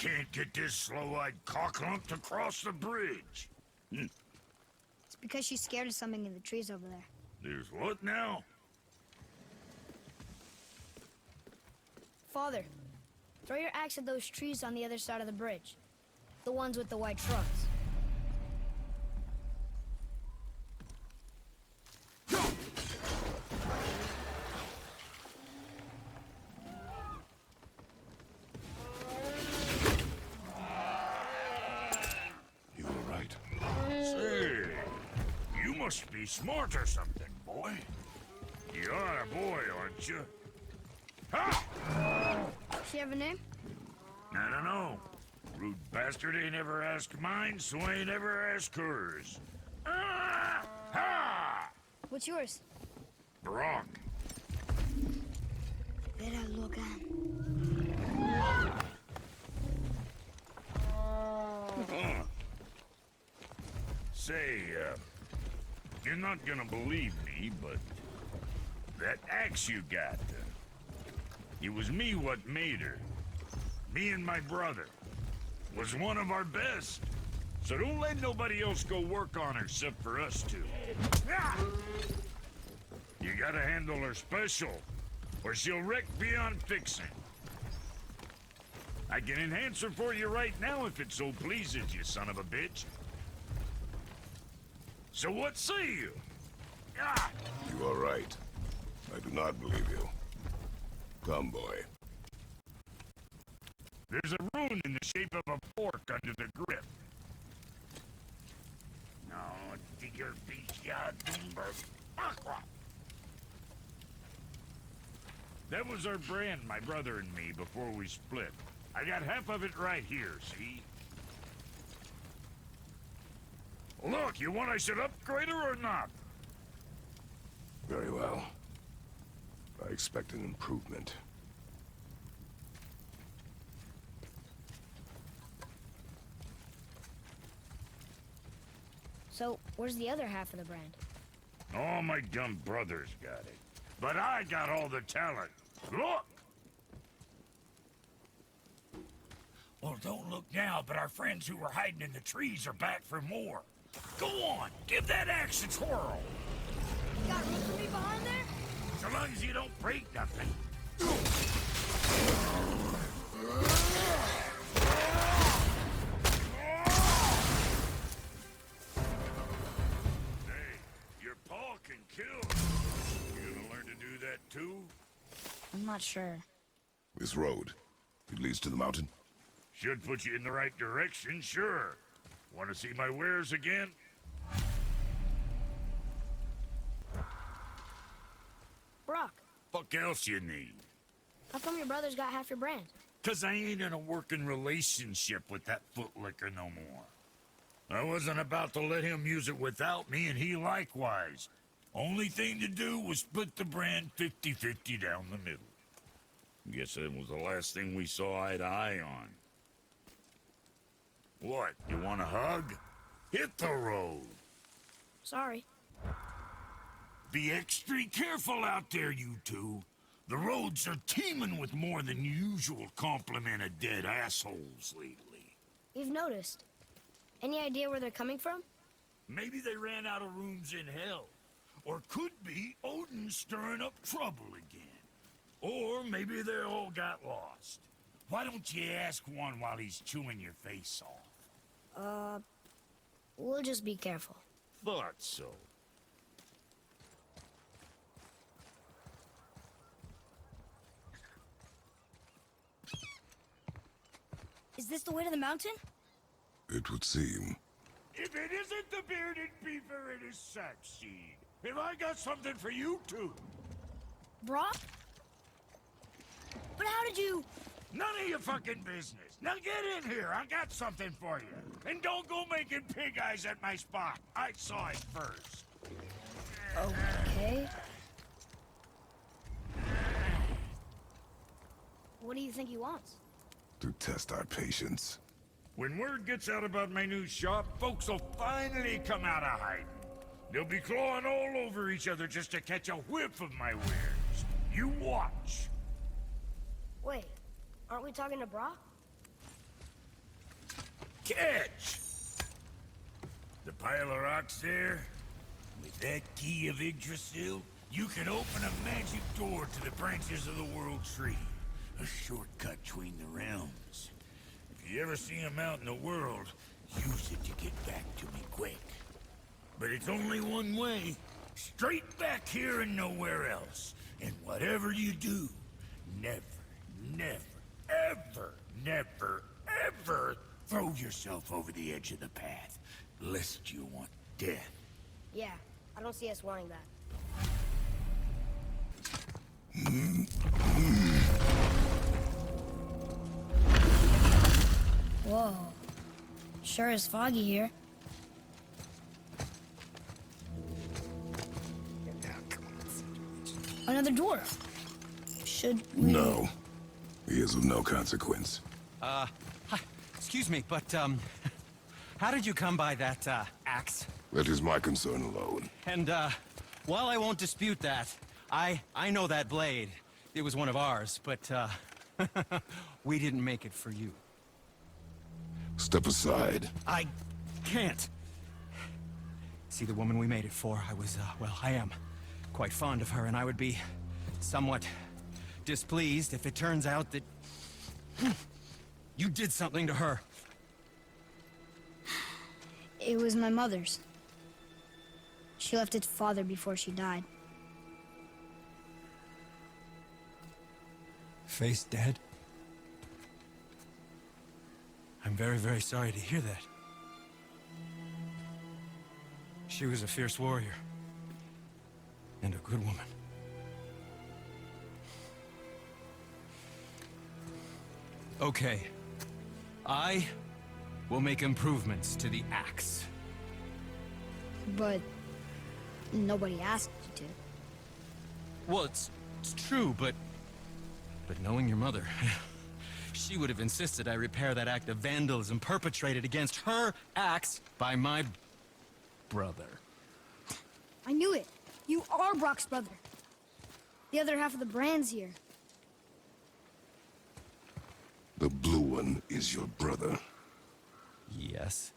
can't get this slow-eyed cocklump to cross the bridge. It's because she's scared of something in the trees over there. There's what now? Father, throw your axe at those trees on the other side of the bridge. The ones with the white trunks. You were right. Say, you must be smart or something, boy. You're a boy, aren't you? Ha! Does she have a name? I don't know. Rude bastard ain't ever asked mine, so I ain't ever asked hers. Ah! Ha! What's yours? Brok. Vera Logan. Say, you're not gonna believe me, but that axe you got, it was me what made her. Me and my brother. Was one of our best. So don't let nobody else go work on her except for us two. You gotta handle her special, or she'll wreck beyond fixing. I can enhance her for you right now if it so pleases you, son of a bitch. So what say you? You are right. I do not believe you. Come, boy. There's a rune in the shape of a fork under the grip. No, digger beach yard aqua. That was our brand, my brother and me, before we split. I got half of it right here, see? Look, you want I should upgrade her or not? Very well. I expect an improvement. So, where's the other half of the brand? Oh, my dumb brothers got it. But I got all the talent. Look! Well, don't look now, but our friends who were hiding in the trees are back for more. Go on, give that axe a twirl. You got room for me behind there? So long as you don't break nothing. Hey, your paw can kill. You gonna learn to do that too? I'm not sure. This road, it leads to the mountain? Should put you in the right direction, sure. Want to see my wares again? Brok, Fuck else you need? how come your brother's got half your brand? 'Cause I ain't in a working relationship with that footlicker no more. I wasn't about to let him use it without me, and he likewise. Only thing to do was split the brand 50-50 down the middle. Guess that was the last thing we saw eye to eye on. What, you want a hug? Hit the road. Sorry. Be extra careful out there, you two. The roads are teeming with more than usual complement of dead assholes lately. We've noticed. Any idea where they're coming from? Maybe they ran out of rooms in hell. Or could be Odin stirring up trouble again. Or maybe they all got lost. Why don't you ask one while he's chewing your face off? We'll just be careful. Thought so. Is this the way to the mountain? It would seem. If it isn't the bearded beaver, it is Sackseed. Have I got something for you too? Brok? But how did you... None of your fucking business. Now get in here. I got something for you. And don't go making pig eyes at my spot. I saw it first. Okay. What do you think he wants? To test our patience. When word gets out about my new shop, folks will finally come out of hiding. They'll be clawing all over each other just to catch a whiff of my wares. You watch. Wait, aren't we talking to Brok? Catch! The pile of rocks there? With that key of Yggdrasil, you can open a magic door to the branches of the World Tree. A shortcut between the realms. If you ever see him out in the world, use it to get back to me quick. But it's only one way. Straight back here and nowhere else. And whatever you do, never, ever throw yourself over the edge of the path, lest you want death. Yeah, I don't see us wanting that. Whoa. Sure is foggy here. Another dwarf. Should we... No. He is of no consequence. Hi, excuse me, but, how did you come by that, axe? That is my concern alone. And, while I won't dispute that, I know that blade. It was one of ours, but, we didn't make it for you. Step aside. I can't. See, the woman we made it for, I was, well, I am quite fond of her, and I would be somewhat displeased if it turns out that you did something to her. It was my mother's. She left its father before she died. Face dead? I'm very, very sorry to hear that. She was a fierce warrior. And a good woman. Okay. I will make improvements to the axe. But nobody asked you to. Well, it's true, but knowing your mother, she would have insisted I repair that act of vandalism perpetrated against her axe by my brother. I knew it. You are Brok's brother. The other half of the brand's here. The blue one is your brother. Yes.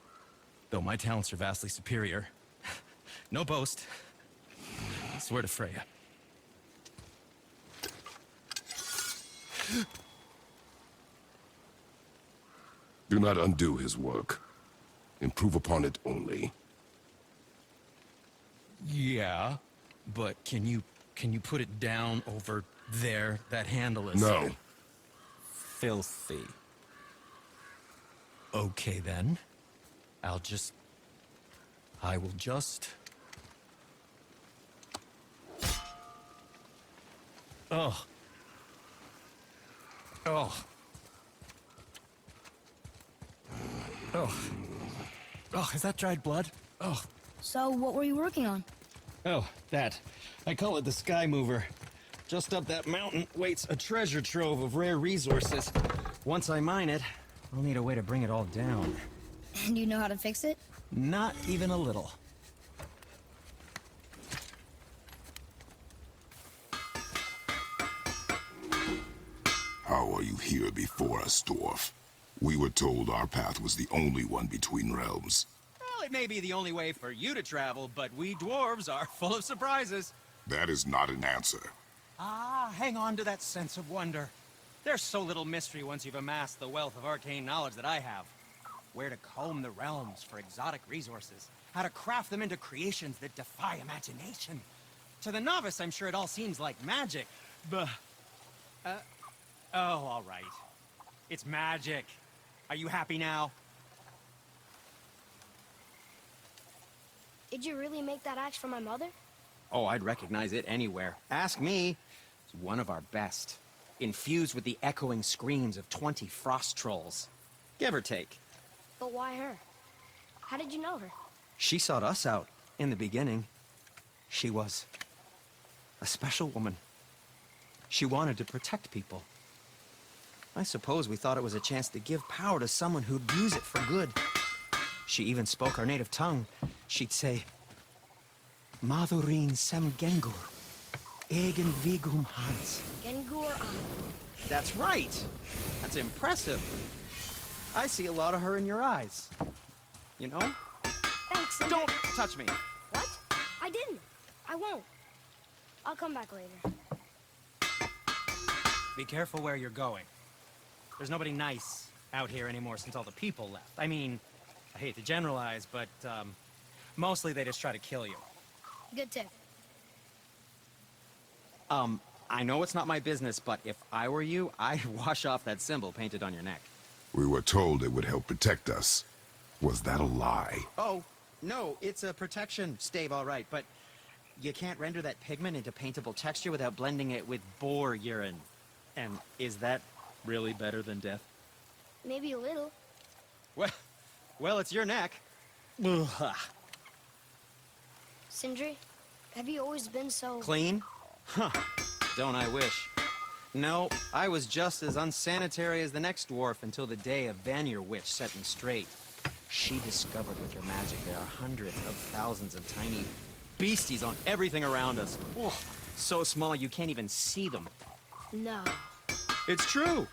Though my talents are vastly superior. No boast. I swear to Freya. Do not undo his work. Improve upon it only. Yeah, but can you put it down over there? That handle is... No. Filthy. Okay, then. I will just... Oh. Oh. Oh. Oh, is that dried blood? Oh. So, what were you working on? Oh, that. I call it the Sky Mover. Just up that mountain waits a treasure trove of rare resources. Once I mine it, I'll need a way to bring it all down. And you know how to fix it? Not even a little. How are you here before us, dwarf? We were told our path was the only one between realms. Well, it may be the only way for you to travel, but we dwarves are full of surprises. That is not an answer. Ah, hang on to that sense of wonder. There's so little mystery once you've amassed the wealth of arcane knowledge that I have. Where to comb the realms for exotic resources. How to craft them into creations that defy imagination. To the novice, I'm sure it all seems like magic, but... oh, all right. It's magic. Are you happy now? Did you really make that axe for my mother? Oh, I'd recognize it anywhere. Ask me. It's one of our best. Infused with the echoing screams of 20 frost trolls. Give or take. But why her? How did you know her? She sought us out in the beginning. She was a special woman. She wanted to protect people. I suppose we thought it was a chance to give power to someone who'd use it for good. She even spoke our native tongue. She'd say, Madurin sem gengur, egen vigum hans. Gengur on. That's right. That's impressive. I see a lot of her in your eyes. You know? Thanks, Sindri. Don't touch me! What? I didn't. I won't. I'll come back later. Be careful where you're going. There's nobody nice out here anymore since all the people left. I mean, I hate to generalize, but, mostly they just try to kill you. Good tip. I know it's not my business, but if I were you, I'd wash off that symbol painted on your neck. We were told it would help protect us. Was that a lie? Oh, no, it's a protection stave, all right, but you can't render that pigment into paintable texture without blending it with boar urine. And is that really better than death? Maybe a little. Well, it's your neck. Ugh. Sindri, have you always been so... Clean? Huh. Don't I wish. No, I was just as unsanitary as the next dwarf until the day a Vanir witch set me straight. She discovered with her magic there are hundreds of thousands of tiny beasties on everything around us. Oh, so small you can't even see them. No. It's true.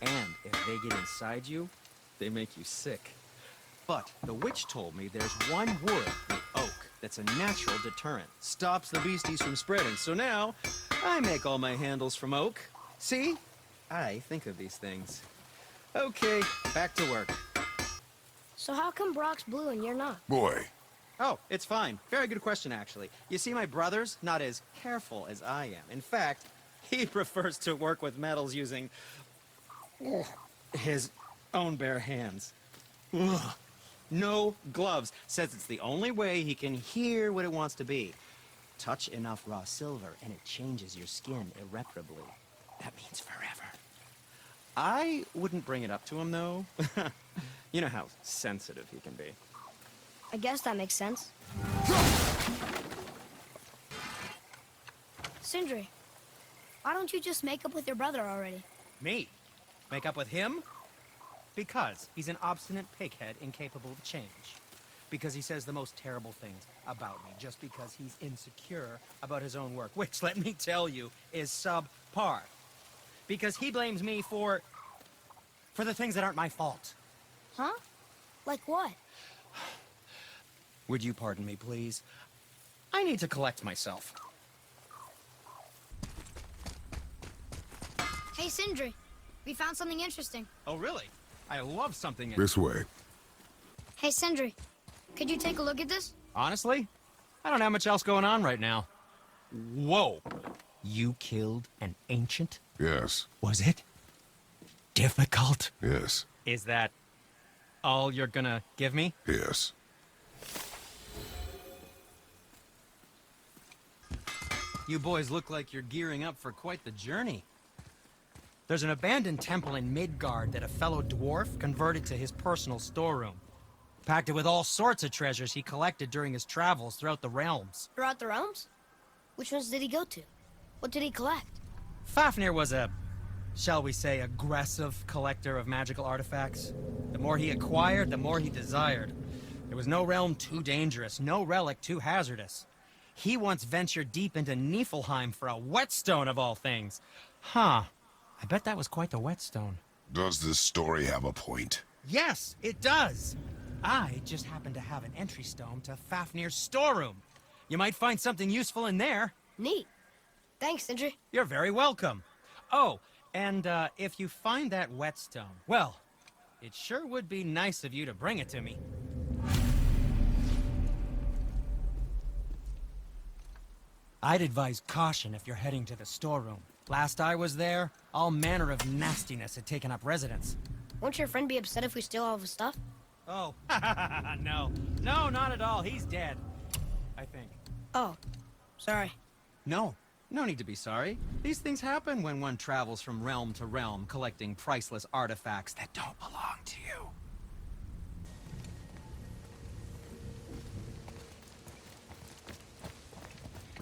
And if they get inside you, they make you sick. But the witch told me there's one wood, the oak, that's a natural deterrent. Stops the beasties from spreading. So now, I make all my handles from oak. See? I think of these things. Okay, back to work. So how come Brok's blue and you're not? Boy, Oh, it's fine. Very good question, actually. You see, my brother's not as careful as I am. In fact, he prefers to work with metals using his own bare hands. Ugh. No gloves. Says it's the only way he can hear what it wants to be. Touch enough raw silver and it changes your skin irreparably. That means forever. I wouldn't bring it up to him, though. You know how sensitive he can be. I guess that makes sense. Sindri, why don't you just make up with your brother already? Me? Make up with him? Because he's an obstinate pighead incapable of change. Because he says the most terrible things about me, just because he's insecure about his own work, which, let me tell you, is subpar. Because he blames me for the things that aren't my fault. Huh? Like what? Would you pardon me, please? I need to collect myself. Hey, Sindri, we found something interesting. Oh, really? I love something. this way. Hey, Sindri, could you take a look at this? Honestly, I don't have much else going on right now. Whoa. You killed an ancient? Yes, Was it difficult? yes, Is that all you're gonna give me? yes. You boys look like you're gearing up for quite the journey. There's an abandoned temple in Midgard that a fellow dwarf converted to his personal storeroom. Packed it with all sorts of treasures he collected during his travels throughout the realms. Throughout the realms? Which ones did he go to? What did he collect? Fafnir was a, shall we say, aggressive collector of magical artifacts. The more he acquired, the more he desired. There was no realm too dangerous, no relic too hazardous. He once ventured deep into Niflheim for a whetstone of all things. Huh. I bet that was quite the whetstone. Does this story have a point? Yes, it does. I just happen to have an entry stone to Fafnir's storeroom. You might find something useful in there. Neat. Thanks, Sindri. You're very welcome. Oh, and if you find that whetstone, well, it sure would be nice of you to bring it to me. I'd advise caution if you're heading to the storeroom. Last I was there, all manner of nastiness had taken up residence. Won't your friend be upset if we steal all of his stuff? Oh, no. No, not at all. He's dead. I think. Oh, sorry. No need to be sorry. These things happen when one travels from realm to realm, collecting priceless artifacts that don't belong to you.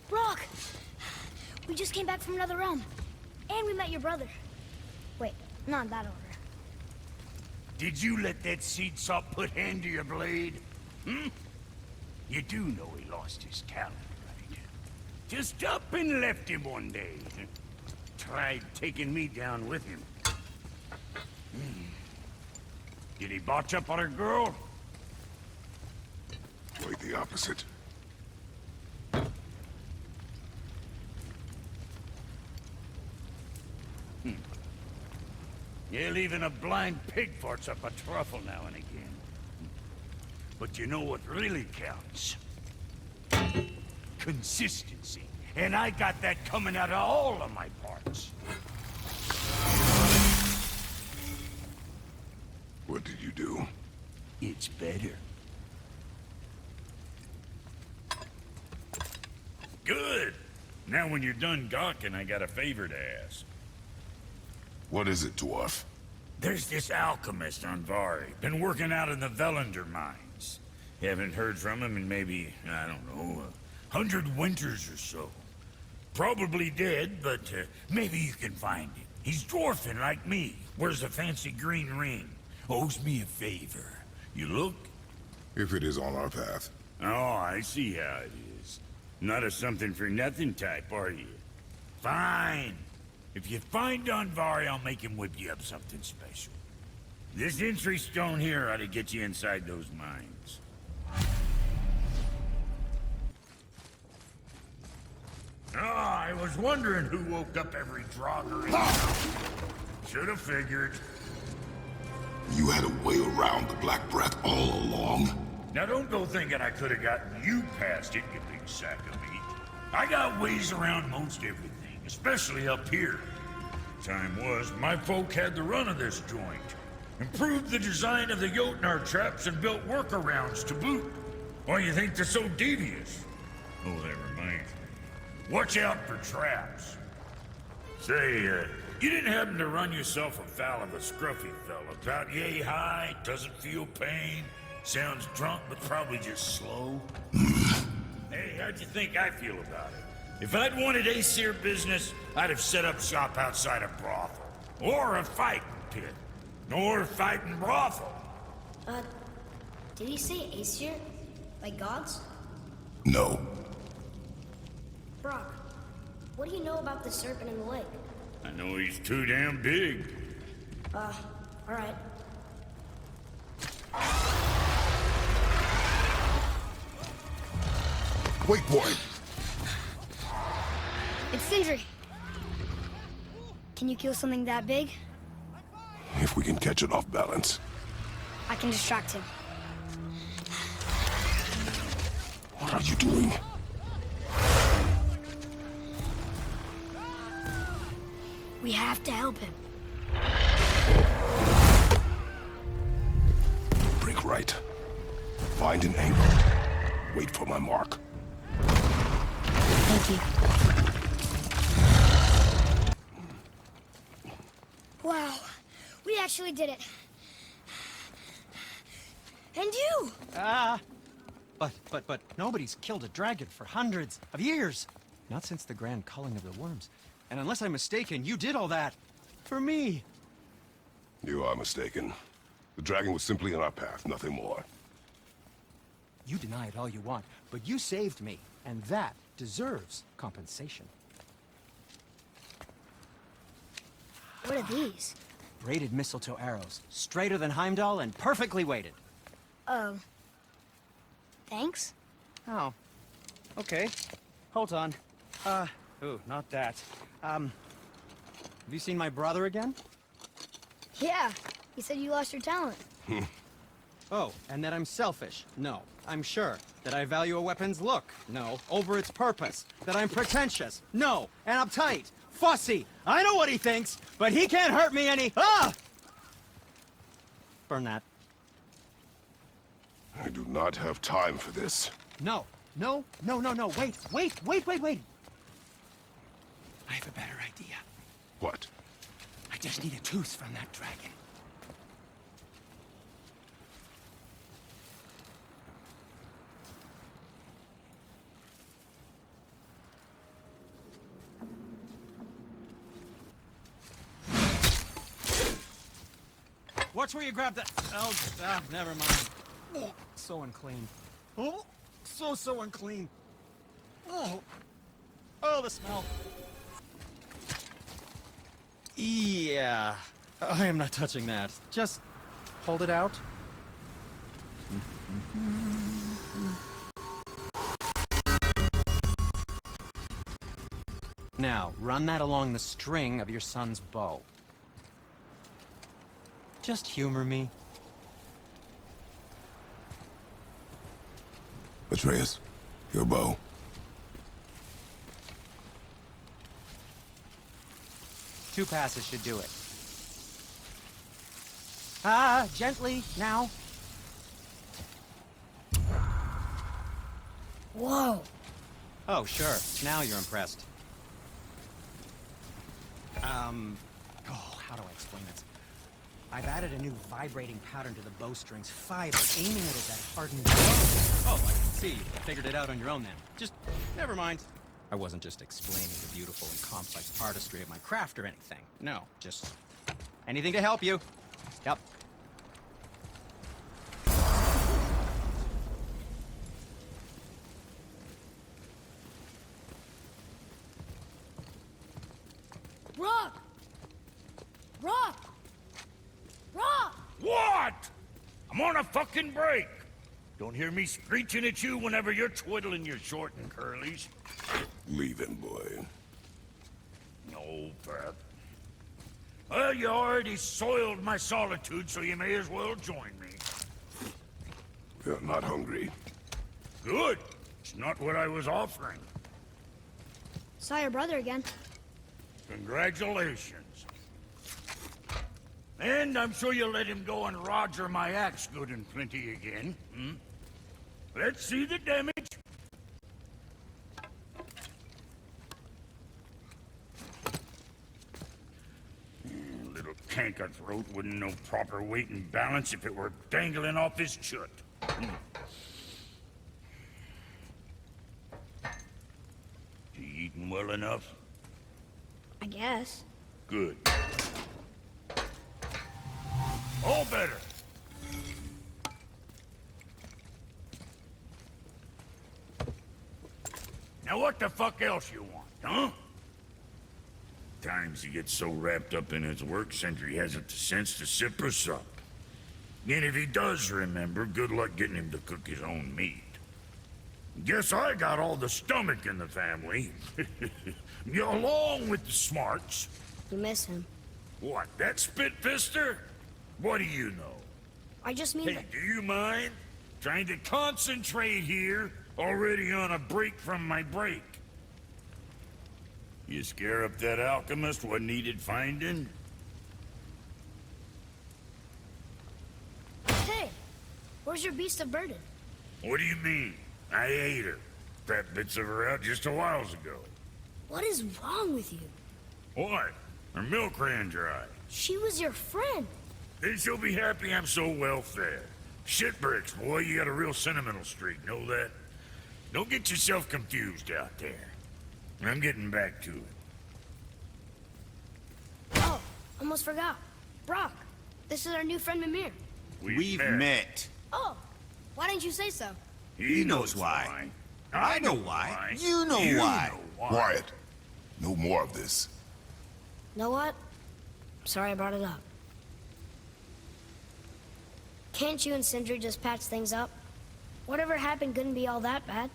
Brok! We just came back from another realm. And we met your brother. Wait, not in that order. Did you let that seed sop put hand to your blade? Hmm? You do know he lost his talent, right? Just up and left him one day. Tried taking me down with him. Did he botch up on her girl? Quite the opposite. Yeah, even a blind pig farts up a truffle now and again. But you know what really counts? Consistency. And I got that coming out of all of my parts. What did you do? It's better. Good. Now when you're done gawking, I got a favor to ask. What is it, dwarf? There's this alchemist on Vari, been working out in the Velander mines. Haven't heard from him in maybe, I don't know, 100 winters or so. Probably dead, but maybe you can find him. He's dwarfing like me, wears a fancy green ring, owes me a favor. You look? If it is on our path. Oh, I see how it is. Not a something-for-nothing type, are you? Fine. If you find Donvari, I'll make him whip you up something special. This entry stone here ought to get you inside those mines. I was wondering who woke up every Draugr in town. Should have figured. You had a way around the Black Breath all along? Now don't go thinking I could have gotten you past it, you big sack of meat. I got ways around most everything, especially up here. Time was, my folk had the run of this joint. Improved the design of the Jotnar traps and built workarounds to boot. Why you think they're so devious? Oh, that reminds me. Watch out for traps. Say, you didn't happen to run yourself afoul of a scruffy fella, about yay high, doesn't feel pain, sounds drunk but probably just slow? Hey, how'd you think I feel about it? If I'd wanted Aesir business, I'd have set up shop outside a brothel. Or a fighting pit. Or a fighting brothel. Did he say Aesir? Like gods? No. Brok, what do you know about the serpent in the lake? I know he's too damn big. Alright. Wait, boy. It's Sindri. Can you kill something that big? If we can catch it off balance. I can distract him. What are you doing? We have to help him. Break right. Find an angle. Wait for my mark. Thank you. Wow, we actually did it. And you! But nobody's killed a dragon for hundreds of years. Not since the grand culling of the worms. And unless I'm mistaken, you did all that for me. You are mistaken. The dragon was simply in our path, nothing more. You deny it all you want, but you saved me, and that deserves compensation. What are these? Braided mistletoe arrows, straighter than Heimdall and perfectly weighted. Oh. Thanks? Oh. Okay. Hold on. Ooh, not that. Have you seen my brother again? Yeah, you said you lost your talent. Oh, and that I'm selfish? No, I'm sure. That I value a weapon's look? No, over its purpose. That I'm pretentious? No, and uptight. Fussy! I know what he thinks, but he can't hurt me any— Ah! Burn that. I do not have time for this. No. Wait. I have a better idea. What? I just need a tooth from that dragon. Watch where you grab that. Oh, never mind. Oh, so unclean. Oh, so unclean. Oh, the smell. Yeah, I am not touching that. Just Hold it out. Now, run that along the string of your son's bow. Just humor me. Atreus, your bow. Two passes should do it. Ah, gently, now. Whoa. Oh, sure. Now you're impressed. How do I explain this? I've added a new vibrating pattern to the bowstring's fiber, aiming it at that hardened bow. Oh, I can see. You figured it out on your own then. Just, never mind. I wasn't just explaining the beautiful and complex artistry of my craft or anything. No, just anything to help you. Yep. Brok! Brok! Brok! What? I'm on a fucking break. Don't hear me screeching at you whenever you're twiddling your short and curlies. Leave him, boy. No, Pat. Well, you already soiled my solitude, so you may as well join me. You're not hungry. Good. It's not what I was offering. Saw your brother again. Congratulations. And I'm sure you'll let him go and Roger my axe good and plenty again. Hmm? Let's see the damage. Little canker-throat wouldn't know proper weight and balance if it were dangling off his chut. You eating well enough? I guess. Good. All better. Now what the fuck else you want, huh? Times he gets so wrapped up in his work, Sindri hasn't the sense to sip or sup. And if he does remember, good luck getting him to cook his own meat. Guess I got all the stomach in the family. Along with the smarts. You miss him. What, that spit-fister? What do you know? I just mean Hey, that... do you mind? Trying to concentrate here, already on a break from my break. You scare up that alchemist what needed finding? Hey! Where's your beast of burden? What do you mean? I ate her. Fat bits of her out just a while ago. What is wrong with you? What? Her milk ran dry. She was your friend. Then she'll be happy I'm so well fed. Shit bricks, boy, you got a real sentimental streak, know that? Don't get yourself confused out there. I'm getting back to it. Oh, almost forgot. Brok, this is our new friend Mimir. We've met. Oh, why didn't you say so? He knows why. I know why. You know why. Quiet. No more of this. Know what? Sorry I brought it up. Can't you and Sindri just patch things up? Whatever happened couldn't be all that bad.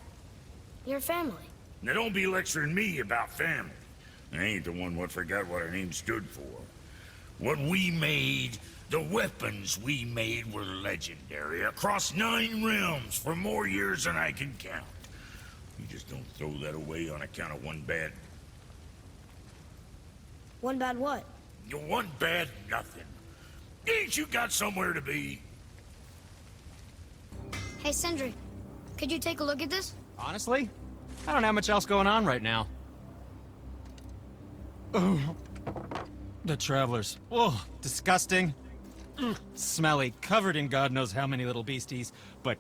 You're family. Now don't be lecturing me about family. I ain't the one what forgot what our name stood for. What we made, the weapons we made were legendary across 9 realms for more years than I can count. You just don't throw that away on account of one bad... One bad what? One bad nothing. Ain't you got somewhere to be? Hey, Sindri, could you take a look at this? Honestly, I don't have much else going on right now. Oh, the travelers. Oh, disgusting. Smelly, covered in God knows how many little beasties, but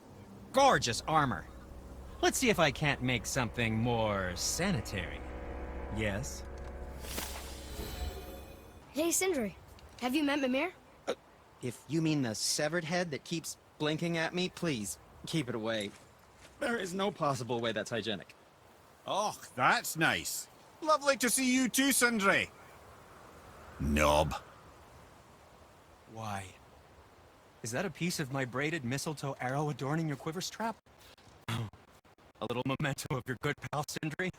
gorgeous armor. Let's see if I can't make something more sanitary. Yes? Hey, Sindri, have you met Mimir? If you mean the severed head that keeps blinking at me, please, keep it away. There is no possible way that's hygienic. Oh, that's nice. Lovely to see you too, Sindri. Knob. Why? Is that a piece of my braided mistletoe arrow adorning your quiver strap? A little memento of your good pal, Sindri?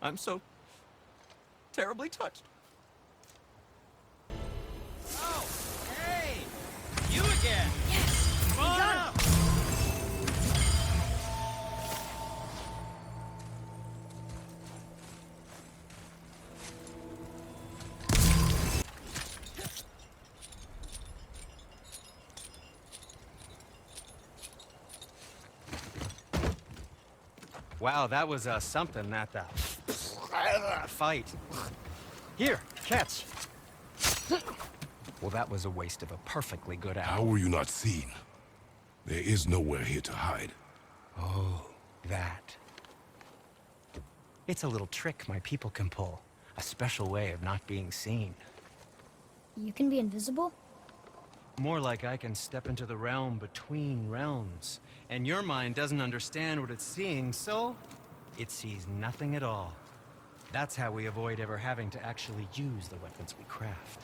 I'm so terribly touched. Oh, hey! You again! Yes! Come on up! Wow, that was something, that fight. Here, catch. Well, that was a waste of a perfectly good How hour. were you not seen? There is nowhere here to hide. Oh, that. It's a little trick my people can pull. A special way of not being seen. You can be invisible? More like I can step into the realm between realms. And your mind doesn't understand what it's seeing, so it sees nothing at all. That's how we avoid ever having to actually use the weapons we craft.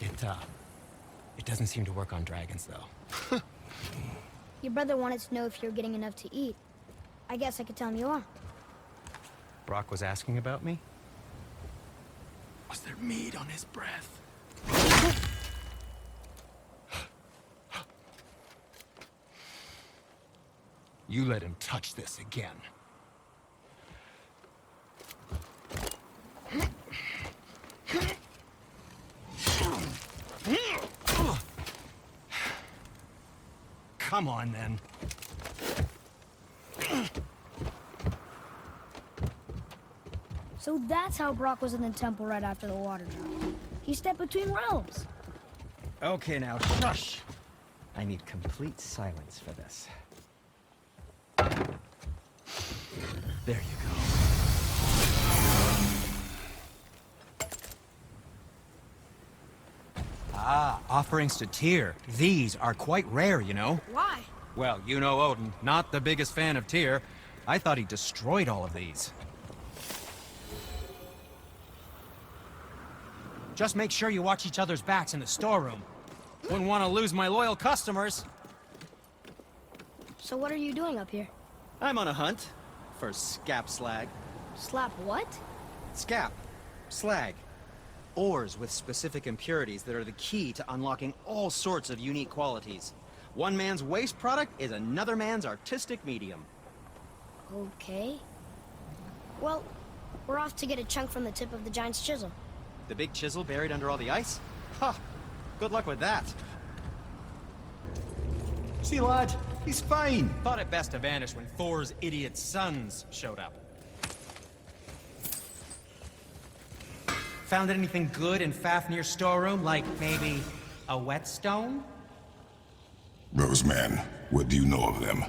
It doesn't seem to work on dragons, though. Your brother wanted to know if you're getting enough to eat. I guess I could tell him you are. Brock was asking about me? Was there meat on his breath? You let him touch this again. Come on, then. So that's how Brok was in the temple right after the water drop. He stepped between realms. Okay, now, shush! I need complete silence for this. There you go. Ah, offerings to Tyr. These are quite rare, you know. Why? Well, you know Odin, not the biggest fan of Tyr. I thought he destroyed all of these. Just make sure you watch each other's backs in the storeroom. Wouldn't want to lose my loyal customers. So what are you doing up here? I'm on a hunt for scap slag. Slap what? Scap. Slag. Ores with specific impurities that are the key to unlocking all sorts of unique qualities. One man's waste product is another man's artistic medium. Okay. Well, we're off to get a chunk from the tip of the giant's chisel. The big chisel buried under all the ice? Ha! Good luck with that. See, lad, he's fine. Thought it best to vanish when Thor's idiot sons showed up. Found anything good in Fafnir's storeroom, like maybe a whetstone? Roseman, what do you know of them?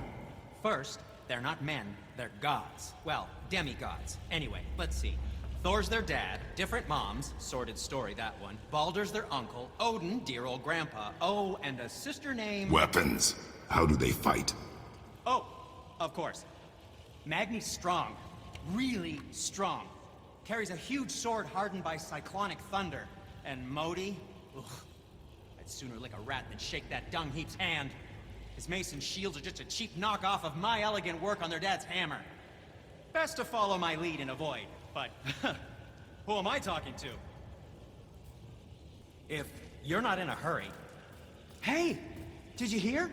First, they're not men, they're gods. Well, demigods. Anyway, let's see. Thor's their dad, different moms, sordid story that one. Baldur's their uncle, Odin, dear old grandpa. Oh, and a sister named... Weapons. How do they fight? Oh, of course. Magni's strong. Really strong. Carries a huge sword hardened by cyclonic thunder. And Modi? Ugh. I'd sooner lick a rat than shake that dung heap's hand. His mason shields are just a cheap knockoff of my elegant work on their dad's hammer. Best to follow my lead and avoid. But, who am I talking to? If you're not in a hurry... Hey! Did you hear?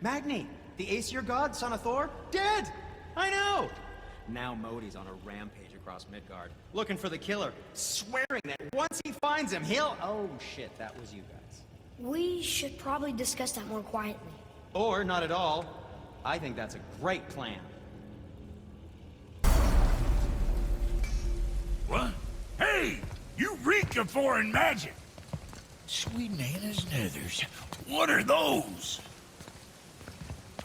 Magni, the Aesir god, son of Thor, dead! I know! Now Modi's on a rampage across Midgard, looking for the killer, swearing that once he finds him, he'll... Oh shit, that was you guys. We should probably discuss that more quietly. Or not at all. I think that's a great plan. What? Hey! You reek of foreign magic! Sweet Nana's nethers. What are those?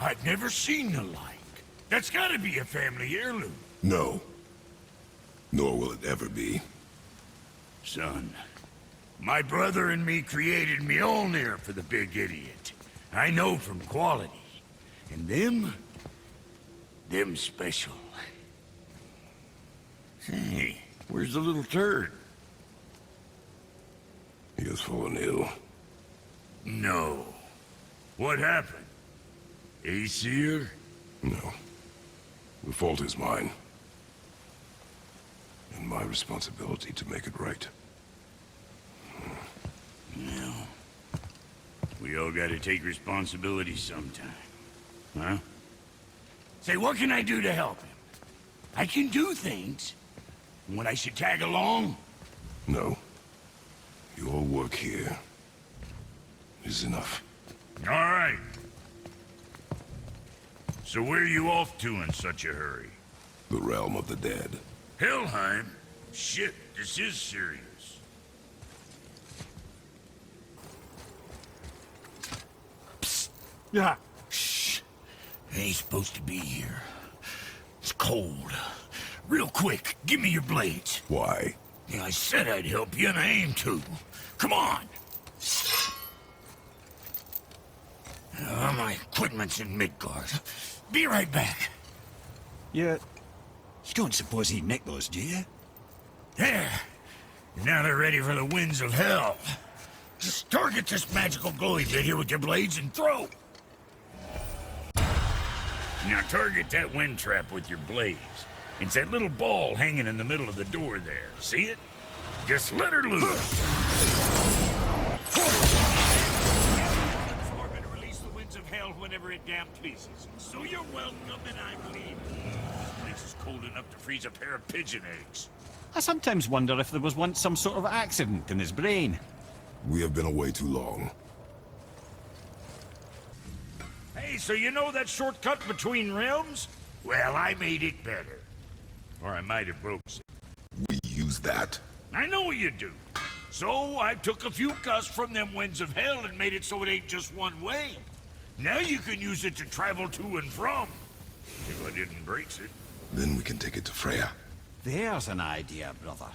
I've never seen the like. That's gotta be a family heirloom. No. Nor will it ever be. Son, my brother and me created Mjolnir for the big idiot. I know from quality. And them special. Hey, where's the little turd? He has fallen ill. No. What happened? Aesir? No. The fault is mine. And my responsibility to make it right. No. We all gotta take responsibility sometime. Huh? Say, what can I do to help him? I can do things. When I should tag along? No. Your work here is enough. All right. So where are you off to in such a hurry? The realm of the dead. Helheim? Shit, this is serious. Yeah. Shh. I ain't supposed to be here. It's cold. Real quick, give me your blades. Why? Yeah, I said I'd help you, and I aim to. Come on. My equipment's in Midgard. Be right back. You don't suppose he'd nick those, do you? There. Now they're ready for the winds of hell. Just target this magical glowy bit here with your blades and throw. Now target that wind trap with your blades. It's that little ball hanging in the middle of the door there. See it? Just let her loose. Absorb and release the winds of hell whenever it damn pleases. So you're welcome and I'm leaving. This place is cold enough to freeze a pair of pigeon eggs. I sometimes wonder if there was once some sort of accident in his brain. We have been away too long. Hey, so you know that shortcut between realms? Well, I made it better. Or I might have broke it. We use that. I know you do. So I took a few gusts from them winds of hell and made it so it ain't just one way. Now you can use it to travel to and from. If I didn't break it. Then we can take it to Freya. There's an idea, brother.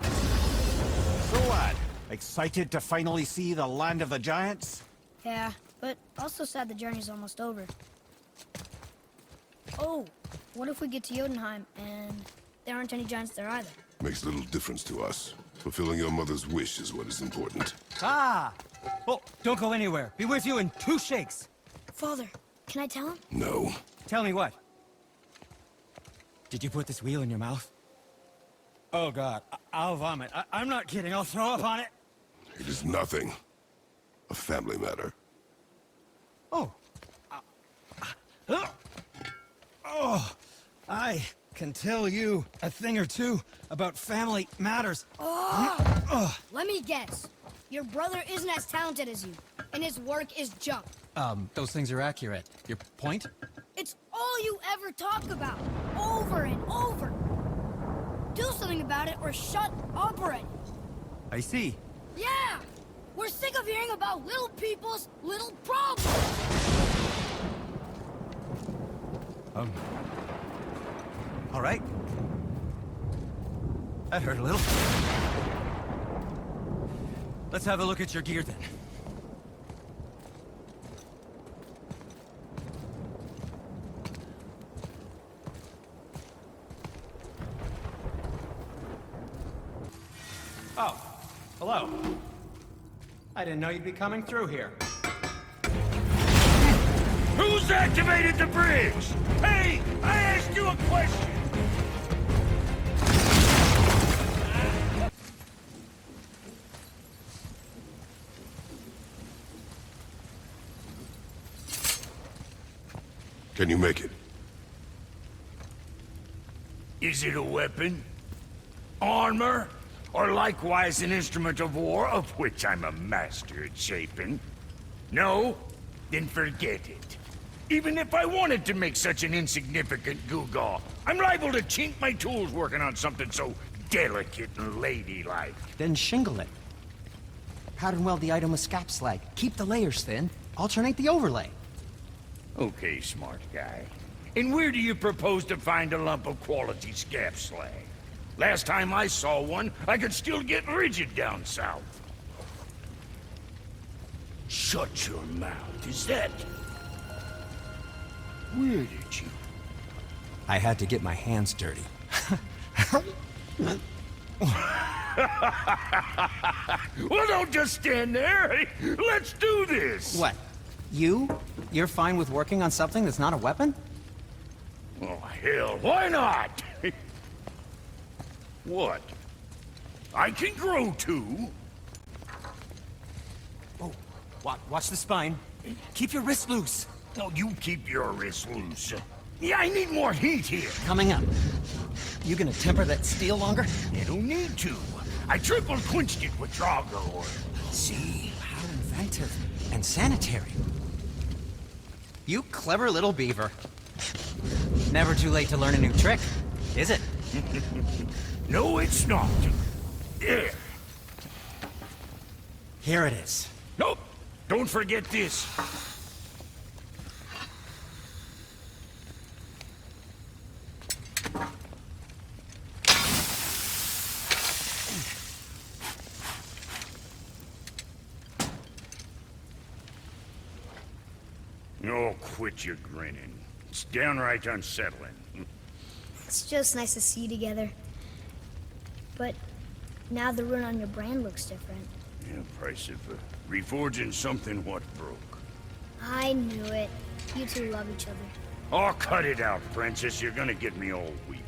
So, lad, excited to finally see the land of the giants? Yeah, but also sad the journey's almost over. Oh, what if we get to Jotunheim and there aren't any giants there either? Makes little difference to us. Fulfilling your mother's wish is what is important. Ah! Oh, don't go anywhere. Be with you in 2 shakes. Father, can I tell him? No. Tell me what? Did you put this wheel in your mouth? Oh, God. I'll vomit. I'm not kidding. I'll throw up on it. It is nothing. A family matter. Oh. Oh. I can tell you a thing or two about family matters. Let me guess. Your brother isn't as talented as you, and his work is junk. Those things are accurate. Your point? It's all you ever talk about, over and over. Do something about it or shut up already. I see. Yeah! We're sick of hearing about little people's little problems! All right. That hurt a little. Let's have a look at your gear then. Oh, hello. I didn't know you'd be coming through here. Who's activated the bridge? Hey, I asked you a question. Can you make it? Is it a weapon? Armor? Or likewise an instrument of war, of which I'm a master at shaping? No? Then forget it. Even if I wanted to make such an insignificant gewgaw, I'm liable to chink my tools working on something so delicate and ladylike. Then shingle it. Pattern weld the item with scap slag. Keep the layers thin. Alternate the overlay. Okay, smart guy. And where do you propose to find a lump of quality scap slag? Last time I saw one, I could still get rigid down south. Shut your mouth, is that... Where did you... I had to get my hands dirty. Well, don't just stand there. Let's do this. What? You're fine with working on something that's not a weapon? Oh, hell, why not? What? I can grow too. Oh, watch the spine. Keep your wrist loose. No, you keep your wrist loose. Yeah, I need more heat here. Coming up. You gonna temper that steel longer? You don't need to. I triple quenched it with Drago oil. See? How inventive. And sanitary. You clever little beaver. Never too late to learn a new trick, is it? No, it's not. There. Here it is. Nope. Don't forget this. Oh, quit your grinning. It's downright unsettling. It's just nice to see you together. But now the rune on your brand looks different. Yeah, price of reforging something what broke. I knew it. You two love each other. Oh, cut it out, Princess. You're gonna get me all weepy.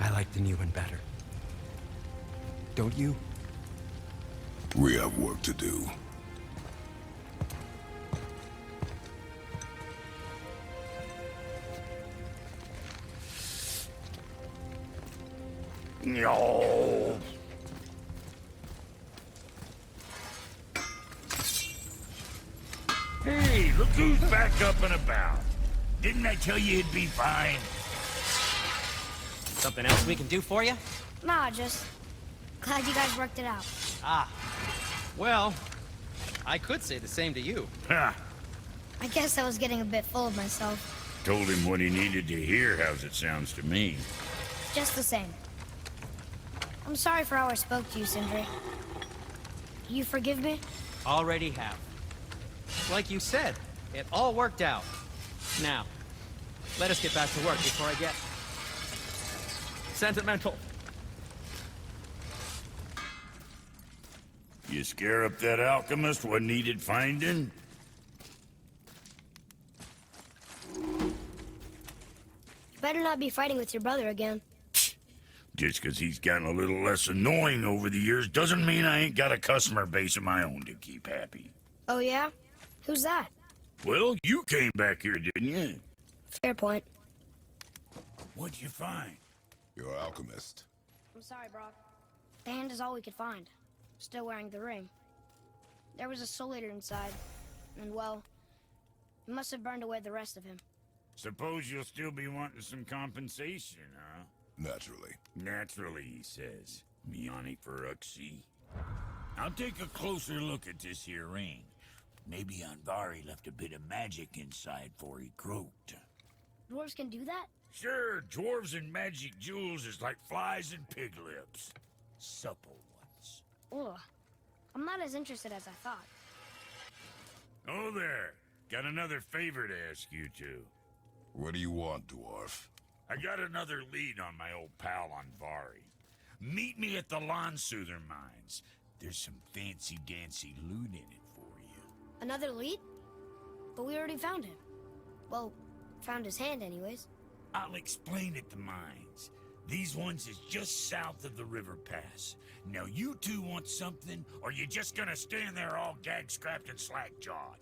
I like the new one better. Don't you? We have work to do. No. Hey, look who's back up and about. Didn't I tell you it'd be fine? Something else we can do for you? Nah, just glad you guys worked it out. Ah. Well, I could say the same to you. Ha! I guess I was getting a bit full of myself. Told him what he needed to hear, how's it sounds to me. Just the same. I'm sorry for how I spoke to you, Sindri. You forgive me? Already have. Like you said, it all worked out. Now, let us get back to work before I get sentimental. You scare up that alchemist what needed finding? You better not be fighting with your brother again. Just 'cause he's gotten a little less annoying over the years doesn't mean I ain't got a customer base of my own to keep happy. Oh yeah? Who's that? Well, you came back here, didn't you? Fair point. What'd you find? Your alchemist. I'm sorry, Brok. The hand is all we could find. Still wearing the ring. There was a soul eater inside, and well, it must have burned away the rest of him. Suppose you'll still be wanting some compensation, huh? Naturally. Naturally, he says. Miani Feruxi. I'll take a closer look at this here ring. Maybe Anvari left a bit of magic inside before he croaked. Dwarves can do that? Sure, dwarves and magic jewels is like flies and pig lips. Supple ones. Ugh. I'm not as interested as I thought. Oh there. Got another favor to ask you two. What do you want, dwarf? I got another lead on my old pal Anvari. Meet me at the Lawnsoother mines. There's some fancy-dancy loot in it for you. Another lead? But we already found him. Well, found his hand anyways. I'll explain at the mines. These ones is just south of the river pass. Now you two want something, or you just gonna stand there all gag-scrapped and slack-jawed?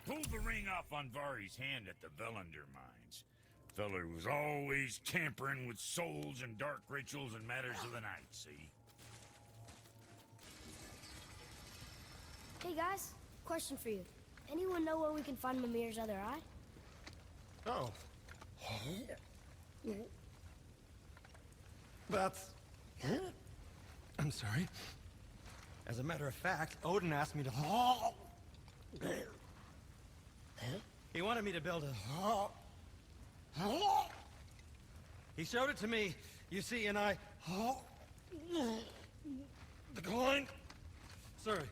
Pulled the ring off Anvari's hand at the Velander mines. Feller was always tampering with souls and dark rituals and matters of the night, see? Hey guys, question for you. Anyone know where we can find Mimir's other eye? Oh. That's... I'm sorry. As a matter of fact, Odin asked me to... He wanted me to build a... He showed it to me, you see, and I... The coin? Sorry,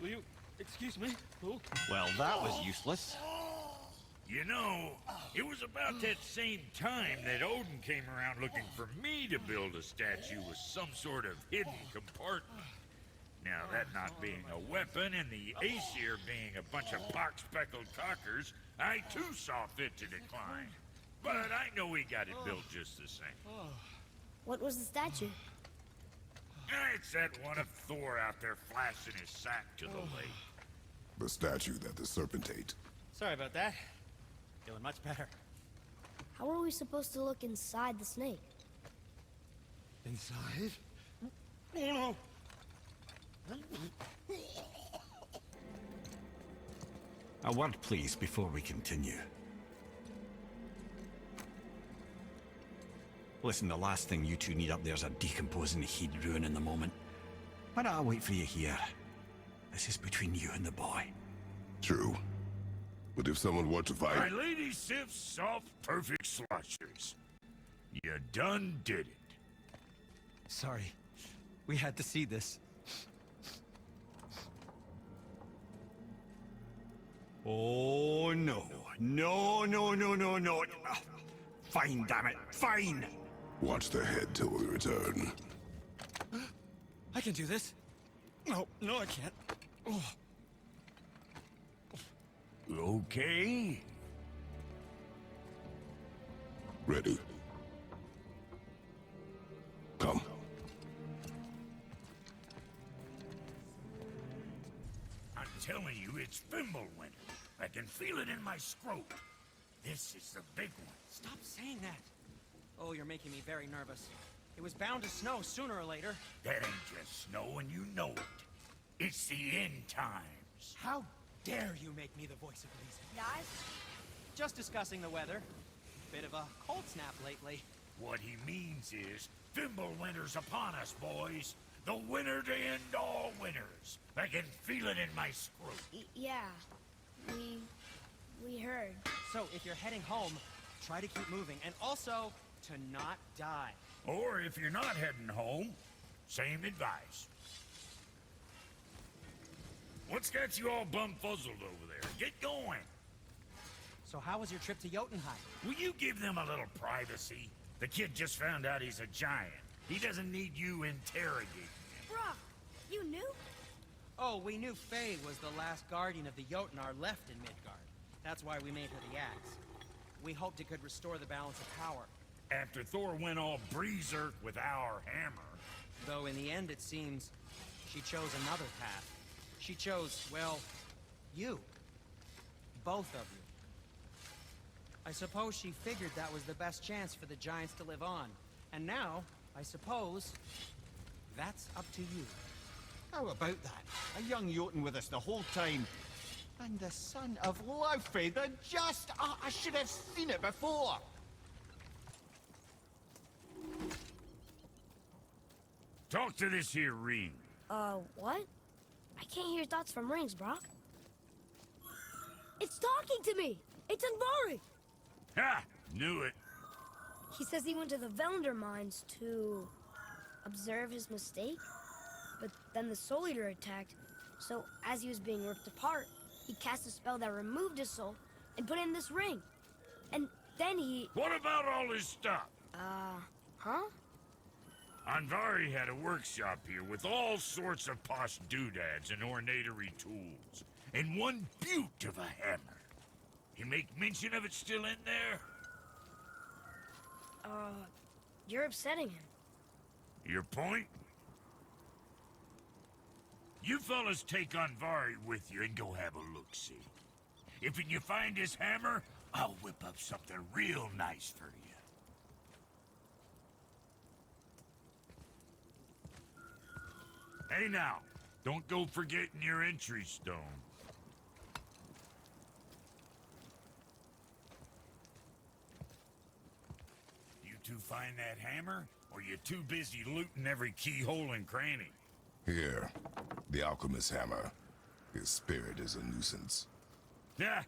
will you excuse me? Ooh. Well, that was useless. You know, it was about that same time that Odin came around looking for me to build a statue with some sort of hidden compartment. Now, that not being a weapon and the Aesir being a bunch of pock-speckled cockers, I too saw fit to decline. But I know he got it built just the same. What was the statue? It's that one of Thor out there flashing his sack to the lake. The statue that the serpent ate. Sorry about that. Feeling much better. How are we supposed to look inside the snake? Inside? Oh no! A word, please, before we continue. Listen, the last thing you two need up there is a decomposing heat ruining the moment. Why don't I wait for you here? This is between you and the boy. True. But if someone were to My fight... lady sips soft, perfect sloshers. You done did it. Sorry. We had to see this. Oh, no. No, no, no, no, no. Fine, damn it. Fine. Watch the head till we return. I can do this. No, I can't. Oh. Okay. Ready. Come. I'm telling you, it's Fimbulwinter. I can feel it in my scrote. This is the big one. Stop saying that. Oh, you're making me very nervous. It was bound to snow sooner or later. That ain't just snow, and you know it. It's the end times. How dare you make me the voice of reason? Guys? Just discussing the weather. Bit of a cold snap lately. What he means is, Fimbulwinter's upon us, boys. The winter to end all winters. I can feel it in my scrote. Yeah. We heard. So, if you're heading home, try to keep moving, and also to not die. Or if you're not heading home, same advice. What's got you all bumfuzzled over there? Get going. So how was your trip to Jotunheim? Will you give them a little privacy? The kid just found out he's a giant. He doesn't need you interrogating him. Brok, you knew? Oh, we knew Faye was the last guardian of the Jotnar left in Midgard. That's why we made her the axe. We hoped it could restore the balance of power. After Thor went all breezer with our hammer. Though in the end, it seems, she chose another path. She chose, well, you. Both of you. I suppose she figured that was the best chance for the giants to live on. And now, I suppose, that's up to you. How about that? A young Jotun with us the whole time. And the son of Laufey, the just... I should have seen it before. Talk to this here ring. What? I can't hear thoughts from rings, Brok. It's talking to me! It's Andvari! Ha! Knew it. He says he went to the Velnder mines to observe his mistake, but then the Soul Eater attacked, so as he was being ripped apart, he cast a spell that removed his soul and put in this ring. And then he... What about all his stuff? Huh? Andvari had a workshop here with all sorts of posh doodads and ornatory tools, and one beaut of a hammer. You make mention of it still in there? You're upsetting him. Your point? You fellas take Andvari with you and go have a look-see. If you find his hammer, I'll whip up something real nice for you. Hey now, don't go forgetting your entry stone. You two find that hammer, or you too busy looting every keyhole and cranny? Here. The alchemist's hammer. His spirit is a nuisance. Yeah,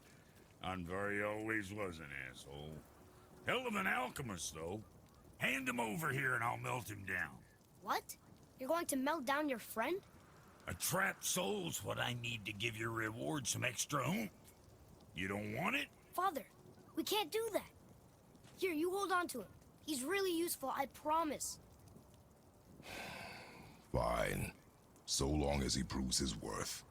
Andvari always was an asshole. Hell of an alchemist, though. Hand him over here and I'll melt him down. What? You're going to melt down your friend? A trapped soul's what I need to give your reward some extra oomph. You don't want it? Father, we can't do that. Here, you hold on to him. He's really useful, I promise. Fine. So long as he proves his worth.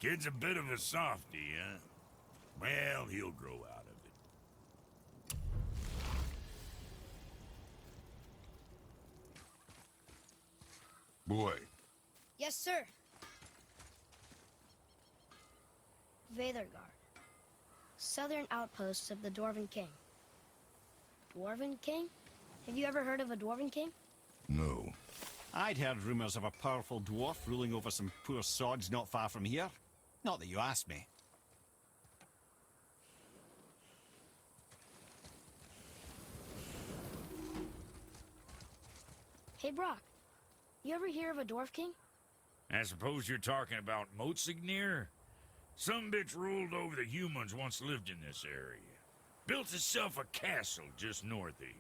Kid's a bit of a softie, huh? Well, he'll grow out of it. Boy, Yes, sir. Vedargard. Southern outposts of the Dwarven King. Dwarven King? Have you ever heard of a Dwarven King? no. I'd heard rumours of a powerful dwarf ruling over some poor sods not far from here. Not that you asked me. Hey, Brok. You ever hear of a Dwarf King? I suppose you're talking about Motsignir? Some bitch ruled over the humans once lived in this area. Built itself a castle just north of here.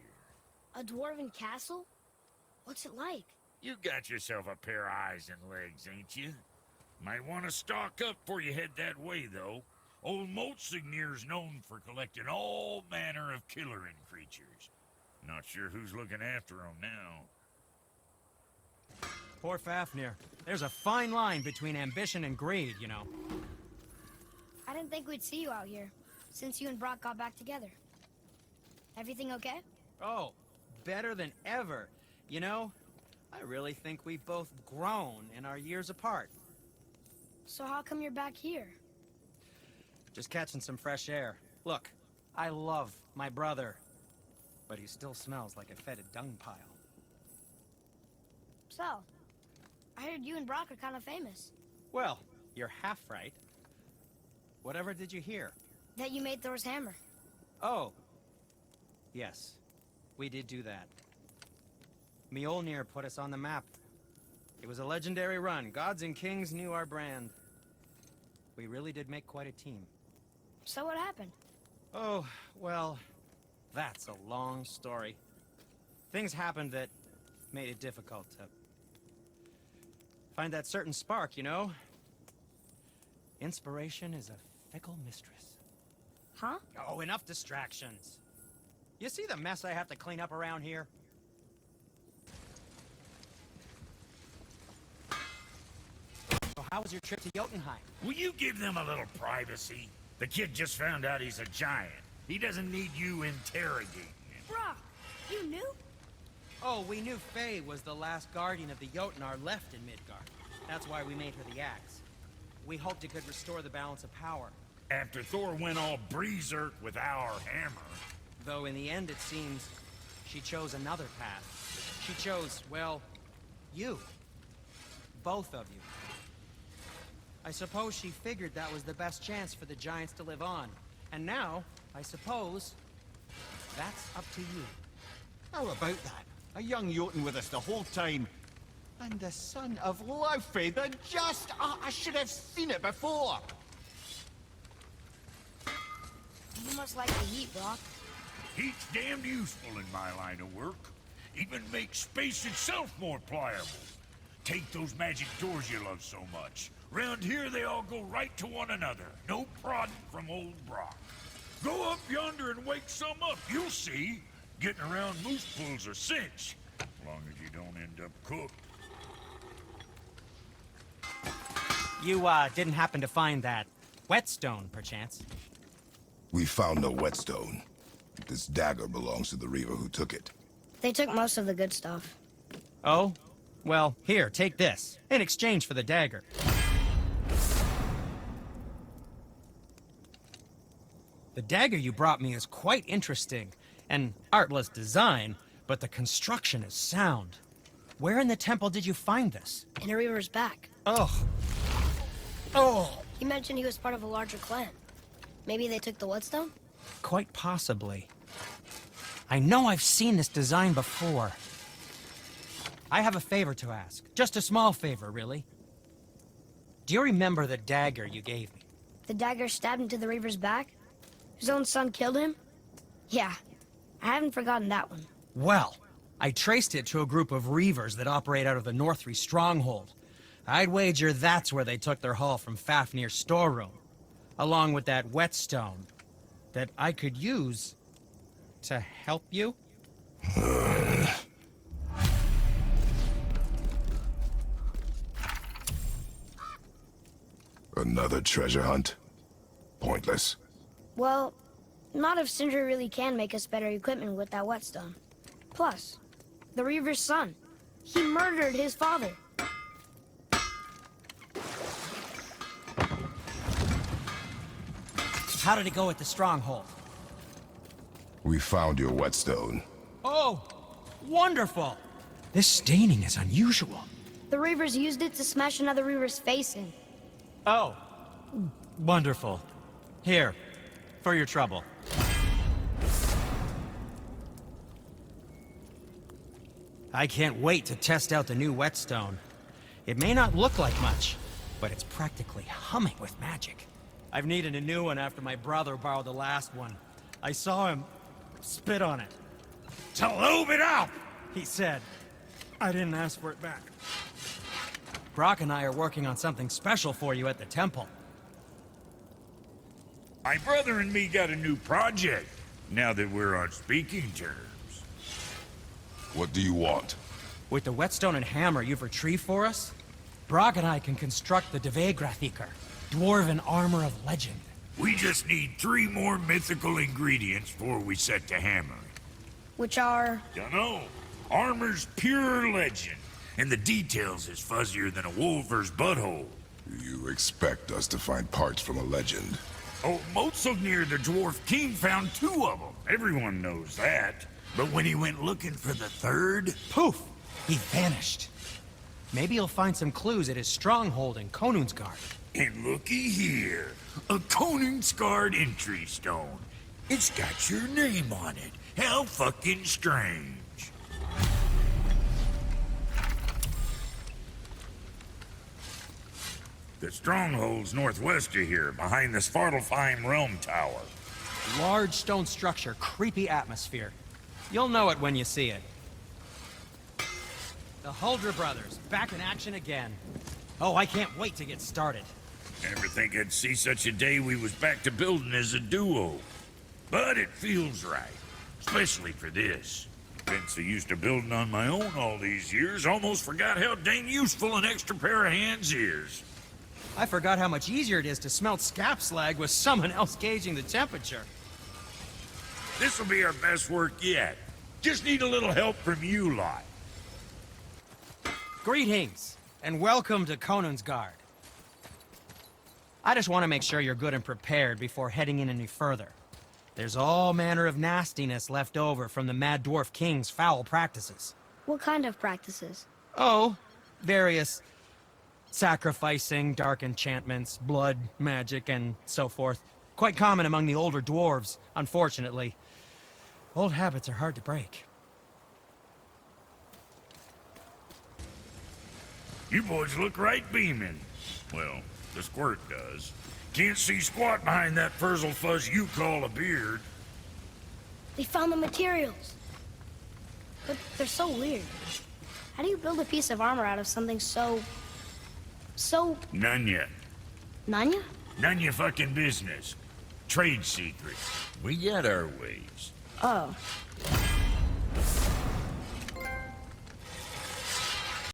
A Dwarven castle? What's it like? You got yourself a pair of eyes and legs, ain't you? Might want to stock up before you head that way, though. Old Motsignir's known for collecting all manner of killerin creatures. Not sure who's looking after them now. Poor Fafnir. There's a fine line between ambition and greed, you know. I didn't think we'd see you out here, since you and Brok got back together. Everything okay? Oh, better than ever. You know, I really think we've both grown in our years apart. So how come you're back here? Just catching some fresh air. Look, I love my brother, but he still smells like a fetid dung pile. So, I heard you and Brok are kind of famous. Well, you're half right. Whatever did you hear? That you made Thor's hammer. Oh. Yes, we did do that. Mjolnir put us on the map. It was a legendary run. Gods and kings knew our brand. We really did make quite a team. So what happened? Oh, well, that's a long story. Things happened that made it difficult to find that certain spark, you know? Inspiration is a fickle mistress. Huh? Oh, enough distractions. You see the mess I have to clean up around here? So how was your trip to Jotunheim? Will you give them a little privacy? The kid just found out he's a giant. He doesn't need you interrogating him. Brok, you knew? Oh, we knew Faye was the last guardian of the Jotnar left in Midgard. That's why we made her the axe. We hoped it could restore the balance of power. After Thor went all berserk with our hammer. Though in the end, it seems, she chose another path. She chose, well, you. Both of you. I suppose she figured that was the best chance for the giants to live on. And now, I suppose, that's up to you. How about that? A young Jotun with us the whole time. And the son of Laufey, the just... I should have seen it before. You must like the heat, Brok. Heat's damned useful in my line of work. Even makes space itself more pliable. Take those magic doors you love so much. Round here they all go right to one another. No prodding from old Brok. Go up yonder and wake some up. You'll see. Getting around moose pools a cinch. As long as you don't end up cooked. You, didn't happen to find that whetstone, perchance? We found no whetstone. This dagger belongs to the reaver who took it. They took most of the good stuff. Oh? Well, here, take this, in exchange for the dagger. The dagger you brought me is quite interesting. An artless design, but the construction is sound. Where in the temple did you find this? In a reaver's back. Oh. Oh! He mentioned he was part of a larger clan. Maybe they took the whetstone? Quite possibly. I know I've seen this design before. I have a favor to ask. Just a small favor, really. Do you remember the dagger you gave me? The dagger stabbed into the reaver's back? His own son killed him? Yeah, I haven't forgotten that one. Well, I traced it to a group of reavers that operate out of the Northree stronghold. I'd wager that's where they took their haul from Fafnir's storeroom, along with that whetstone that I could use to help you. Another treasure hunt? Pointless. Well, not if Sindri really can make us better equipment with that whetstone. Plus, the Reaver's son. He murdered his father. How did it go at the stronghold? We found your whetstone. Oh, wonderful! This staining is unusual. The Reavers used it to smash another Reaver's face in. Oh, wonderful. Here, for your trouble. I can't wait to test out the new whetstone. It may not look like much, but it's practically humming with magic. I've needed a new one after my brother borrowed the last one. I saw him spit on it. "To lube it up!" he said. I didn't ask for it back. Brok and I are working on something special for you at the temple. My brother and me got a new project, now that we're on speaking terms. What do you want? With the whetstone and hammer you've retrieved for us, Brok and I can construct the Dvegrathikr, Dwarven armor of legend. We just need 3 more mythical ingredients before we set to hammering. Which are... Dunno. Armor's pure legend, and the details is fuzzier than a wolver's butthole. You expect us to find parts from a legend? Oh, Motsognir, the dwarf king, found 2 of them. Everyone knows that. But when he went looking for the 3rd... Poof! He vanished. Maybe he'll find some clues at his stronghold in Konungsgard. And looky here. A Konungsgard entry stone. It's got your name on it. How fucking strange. The stronghold's northwest of here, behind the Svartalfheim Realm Tower. Large stone structure, creepy atmosphere. You'll know it when you see it. The Huldra brothers, back in action again. Oh, I can't wait to get started. Never think I'd see such a day we was back to building as a duo. But it feels right, especially for this. Been so used to building on my own all these years, almost forgot how dang useful an extra pair of hands is. I forgot how much easier it is to smelt scap slag with someone else gauging the temperature. This'll be our best work yet. Just need a little help from you lot. Greetings, and welcome to Konungsgard. I just want to make sure you're good and prepared before heading in any further. There's all manner of nastiness left over from the Mad Dwarf King's foul practices. What kind of practices? Oh, various sacrificing, dark enchantments, blood, magic, and so forth. Quite common among the older dwarves, unfortunately. Old habits are hard to break. You boys look right beaming. Well, the squirt does. Can't see squat behind that frizzle fuzz you call a beard. They found the materials. But they're so weird. How do you build a piece of armor out of something so... None yet. Nanya? None your fucking business. Trade secret. We got our ways. Oh.